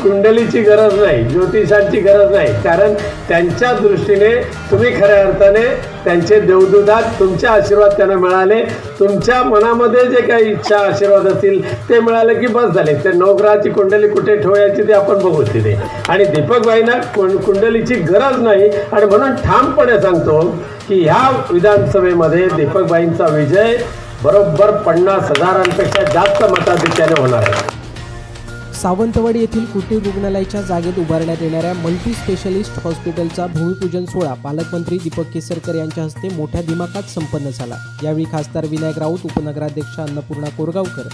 कुंडलीची गरज नाही, ज्योतिषांची गरज नाही, कारण त्यांच्या दृष्टीने तुम्ही खऱ्या अर्थाने त्यांचे देवदूतात तुमचे आशीर्वाद त्यांना मिळाले. तुमच्या मनामध्ये जे काही इच्छा आशीर्वाद असतील ते मिळाले की बस झाले. ते नवग्रहाची कुंडली कुठे ठेवायची ते आपण बघू तिथे. आणि दीपकबाईंना कुंडलीची गरज नाही आणि म्हणून ठामपणे सांगतो की ह्या विधानसभेमध्ये दीपकबाईंचा विजय बरोबर 50,000पेक्षा जास्त मताधिक्याने होणार आहे. सावंतवाडी येथील कुटीर रुग्णालयाच्या जागेत उभारण्यात येणाऱ्या मल्टी स्पेशालिस्ट हॉस्पिटलचा भूमिपूजन सोहळा पालकमंत्री दीपक केसरकर यांच्या हस्ते मोठ्या दिमाखात संपन्न झाला. यावेळी खासदार विनायक राऊत, उपनगराध्यक्ष अन्नपूर्णा कोरगावकर,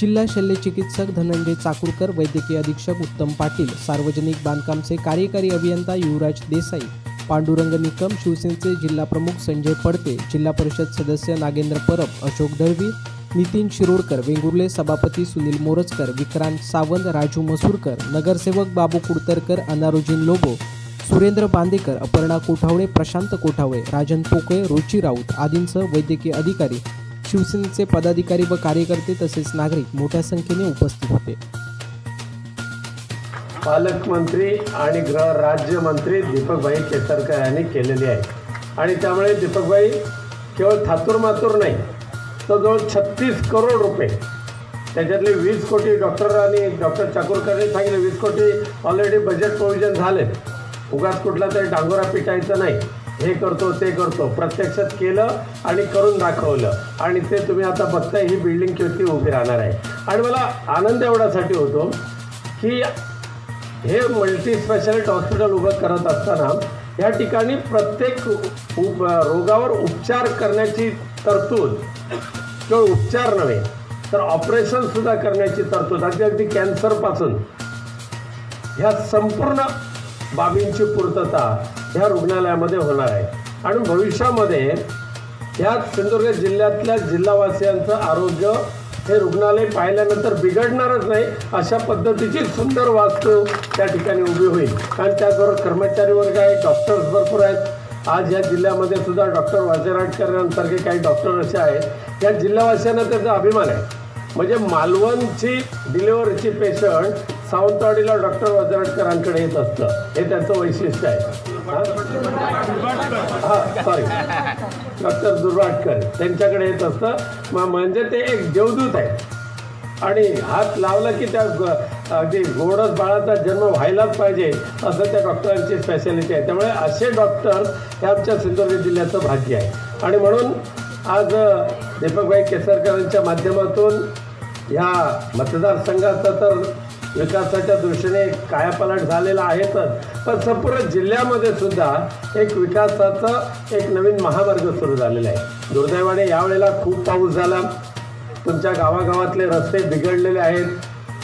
जिल्हा शल्य चिकित्सक धनंजय चाकूरकर, वैद्यकीय अधीक्षक उत्तम पाटील, सार्वजनिक बांधकामचे कार्यकारी अभियंता युवराज देसाई, पांडुरंग निकम, शिवसेनेचे जिल्हा प्रमुख संजय पडते, जिल्हा परिषद सदस्य नागेंद्र परब, अशोक दळवी, नितीन शिरोडकर, वेंगुर्ले सभापती सुनील मोरजकर, विक्रांत सावंत, राजू मसूरकर, नगरसेवक बाबू कुडतरकर, अनारुजीन लोबो, सुरेंद्र बांदेकर, अपर्णा कोठावळे, प्रशांत कोठावळे, राजन पोकळे, रुची राऊत आदींसह वैद्यकीय अधिकारी, शिवसेनेचे पदाधिकारी व कार्यकर्ते तसेच नागरिक मोठ्या संख्येने उपस्थित होते. पालकमंत्री आणि गृह राज्यमंत्री दीपकभाई केसरकर यांनी केलेली आहे. आणि त्यामुळे दीपकभाई केवळ थातूरमातूर नाही, तर जवळ 36 करोड रुपये, त्याच्यातले 20 कोटी डॉक्टर चाकूरकरांनी सांगितले 20 कोटी ऑलरेडी बजेट प्रोव्हिजन झाले. उगाच कुठला तरी डांगोरा पिटायचं नाही, हे करतो ते करतो, प्रत्यक्षात केलं आणि करून दाखवलं. आणि ते तुम्ही आता बघताय, ही बिल्डिंग किती उभी राहणार आहे. आणि मला आनंद एवढ्यासाठी होतो की हे मल्टी स्पेशालिटी हॉस्पिटल उभं करत असताना या ठिकाणी प्रत्येक रोगावर उपचार करण्याची तरतूद, केवळ उपचार नव्हे तर ऑपरेशनसुद्धा करण्याची तरतूद, अगदी कॅन्सरपासून ह्या संपूर्ण बाबींची पूर्तता ह्या रुग्णालयामध्ये होणार आहे. आणि भविष्यामध्ये ह्या सिंधुदुर्ग जिल्ह्यातल्या जिल्हावासियांचं आरोग्य हे रुग्णालय पाहिल्यानंतर बिघडणारच नाही, अशा पद्धतीची सुंदर वास्तू त्या ठिकाणी उभी होईल. कारण त्याचबरोबर कर्मचारी वर्ग आहे, डॉक्टर्स भरपूर आहेत. आज या जिल्ह्यामध्ये सुद्धा डॉक्टर वाजेराटकरांसारखे काही डॉक्टर असे आहेत, या जिल्हावासियांना त्याचा अभिमान आहे. म्हणजे मालवणची डिलिव्हरीची पेशंट सावंतवाडीला डॉक्टर वाजेराटकरांकडे येत असतं, हे त्यांचं वैशिष्ट्य आहे. डॉक्टर दुर्वाटकर त्यांच्याकडे येत असतं, म्हणजे ते एक देवदूत आहे. आणि हात लावला की त्या अगदी गोडच बाळाचा जन्म व्हायलाच पाहिजे, असं त्या डॉक्टरांची स्पेशालिटी आहे. त्यामुळे असे डॉक्टर हे आमच्या सिंधुदुर्ग जिल्ह्याचं भाग्य आहे. आणि म्हणून आज दीपकभाई केसरकरांच्या माध्यमातून ह्या मतदारसंघाचा तर विकासाच्या दृष्टीने कायापालट झालेला आहेतच, पण संपूर्ण जिल्ह्यामध्ये सुद्धा एक विकासाचं एक नवीन महामार्ग सुरू झालेला आहे. दुर्दैवाने यावेळेला खूप पाऊस झाला, तुमच्या गावागावातले रस्ते बिघडलेले आहेत,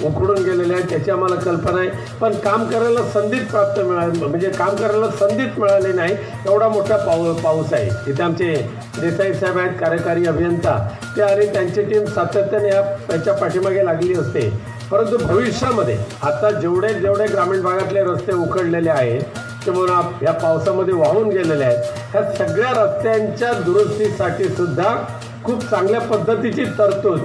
उखडून गेलेले आहेत, त्याची आम्हाला कल्पना आहे. पण काम करायला संधीच म्हणजे काम करायला संधीच मिळाली नाही, एवढा मोठा पाऊस आहे. इथे आमचे देसाई साहेब आहेत, कार्यकारी अभियंता, ते आणि त्यांची टीम सातत्याने याच्या पाठीमागे लागली असते. परंतु भविष्यामध्ये आता जेवढे ग्रामीण भागातले रस्ते उखडलेले आहेत किंवा या पावसामध्ये वाहून गेलेले आहेत, ह्या सगळ्या रस्त्यांच्या दुरुस्तीसाठी सुद्धा खूप चांगल्या पद्धतीची तरतूद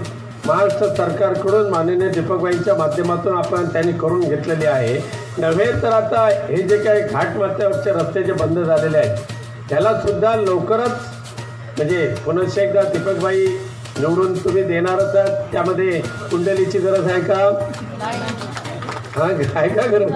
महाराष्ट्र सरकारकडून माननीय दीपकबाईंच्या माध्यमातून त्यांनी करून घेतलेली आहे. नव्हे तर आता हे जे काही घाटमाथ्यावरचे रस्ते जे बंद झालेले आहेत त्यालासुद्धा लवकरच, म्हणजे पुनश्च एकदा दीपकबाई निवडून तुम्ही देणारच आहात, त्यामध्ये कुंडलीची गरज आहे का? आहे का गरज?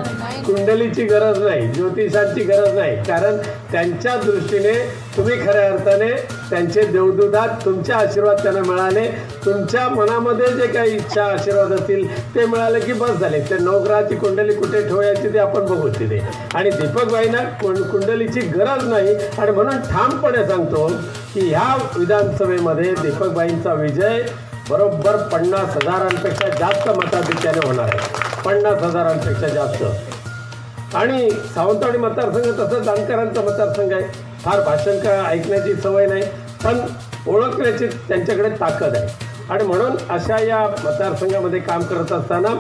कुंडलीची गरज नाही, ज्योतिषांची गरज नाही, कारण त्यांच्या दृष्टीने तुम्ही खऱ्या अर्थाने त्यांचे देवदूतात तुमचे आशीर्वाद त्यांना मिळाले. तुमच्या मनामध्ये जे काही इच्छा आशीर्वाद असतील ते मिळाले की बस झाले. ते नवग्रहाची कुंडली कुठे ठेवायची ते आपण बघू तिथे. आणि दीपकबाईंना कुंडलीची गरज नाही आणि म्हणून ठामपणे सांगतो की ह्या विधानसभेमध्ये दीपकबाईंचा विजय बरोबर 50,000पेक्षा जास्त मताधिक्याने होणार आहे. 50,000पेक्षा जास्त. आणि सावंतवाडी मतदारसंघ तसं जानकरांचा मतदारसंघ आहे, फार भाषण का ऐकण्याची सवय नाही, पण ओळखण्याची त्यांच्याकडे ताकद आहे. आणि म्हणून अशा या मतदारसंघामध्ये काम करत असताना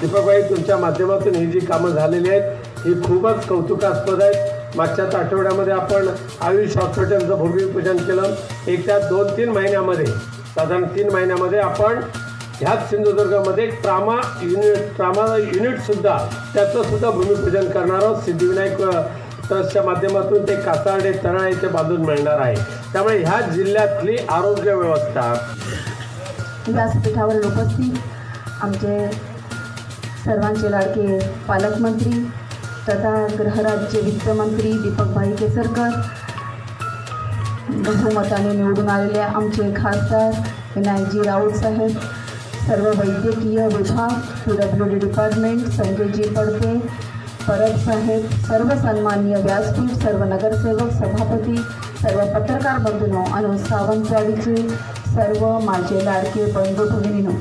दीपकबाई तुमच्या माध्यमातून ही जी कामं झालेली आहेत ही खूपच कौतुकास्पद आहेत. मागच्याच आठवड्यामध्ये आपण आयुष हॉस्पिटलचं भूमिपूजन केलं. एक त्या 2-3 महिन्यामध्ये साधारण 3 महिन्यामध्ये आपण ह्याच सिंधुदुर्गामध्ये ट्रामा युनिटसुद्धा त्याचंसुद्धा भूमिपूजन करणार आहोत. सिद्धिविनायक ट्रस्टच्या माध्यमातून ते कासार्डे तराळे इथे बांधून मिळणार आहे. त्यामुळे ह्या जिल्ह्यातली आरोग्य व्यवस्था व्यासपीठावर उपस्थित आमचे सर्वांचे लाडके पालकमंत्री तथा गृहराज्य वित्तमंत्री दीपकभाई केसरकर, बहुमताने निवडून आलेले आमचे खासदार विनायकजी राऊत साहेब, सर्व वैद्यकीय विभाग, PWD डिपार्टमेंट, संजयजी पडते, परब साहेब, सर्व सन्माननीय व्यासपीठ, सर्व नगरसेवक, सभापती, सर्व पत्रकार बंधूंनो आणि सावंतवाडीचे सर्व माझे लाडके बंधू भगिनींनो,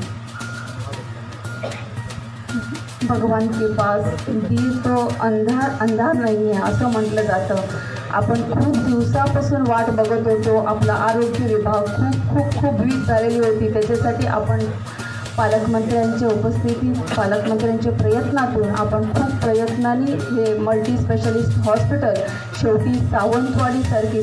भगवान के पास दिल तो अंधार नाही आहे असं म्हटलं जातं. आपण खूप दिवसापासून वाट बघत होतो. आपला आरोग्य विभाग खूप वीक झालेली होती. त्याच्यासाठी आपण पालकमंत्र्यांच्या उपस्थितीत, पालकमंत्र्यांच्या प्रयत्नातून आपण खूप प्रयत्नांनी हे मल्टी स्पेशालिस्ट हॉस्पिटल शेवटी सावंतवाडीसारखी